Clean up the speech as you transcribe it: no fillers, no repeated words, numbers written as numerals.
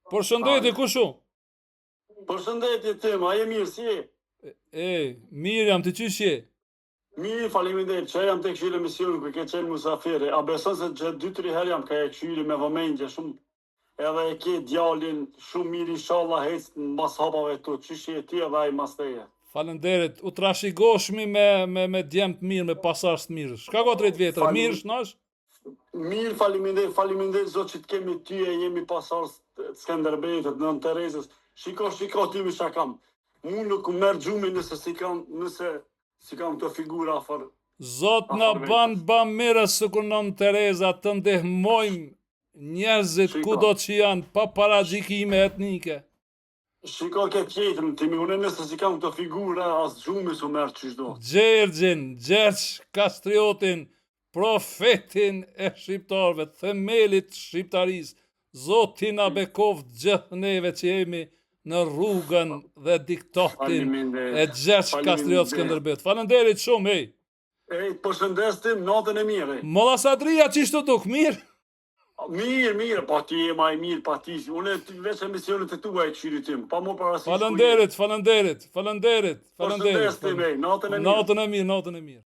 Përshëndetje, kushu? Përshëndetje tim, a je mirë, si je? Mirë jam, të qysh je? Mirë, faleminderit, që jam të këshyri misionin ku ke qenë musafiri. A beson se që 2-3 herë jam ka e këshyri me vëmendje shumë, edhe e ke djalin shumë mirë, inshallah, hec në mas hapave tu, qysh je ti edhe ai mas teje. Falenderit, u trashëgoshmi me djemë të mirë, me pasardhës të mirë. Shka ka 3 vjetër, mirë shnash? Mirë, faleminderit, zot që të kemi ty e jemi pasardhës të Skanderbejit, të Nën Terezës. Shiko ty mi qa kam. Mu nuk merë gjumi nëse si kam të figura afer. Zot na ban mirës së kur Nën Tereza të ndihmojmë njerëzit kudo që janë pa paragjikime etnike. Shiko ke tjetërën, timi une nëse si kam të figura, as gjumi su merë qyshdo. Gjergj Kastriotin, profetin e shqiptarëve, themelit shqiptarisë, Zotin na bekoft gjithë neve që jemi në rrugën dhe diktatin e Gjergj Kastriot Skënderbejut. Falenderit shumë, hej. Përshëndes tim, natën e mirë. Molla Sadria, qishtu duk, mirë? Mirë, pa ti e maj mirë, pa ti. Unë veç emisionit të tua e këshyri tim, pa mu parasish. Falenderit. Përshëndes tim, natën e mirë. Natën e mirë.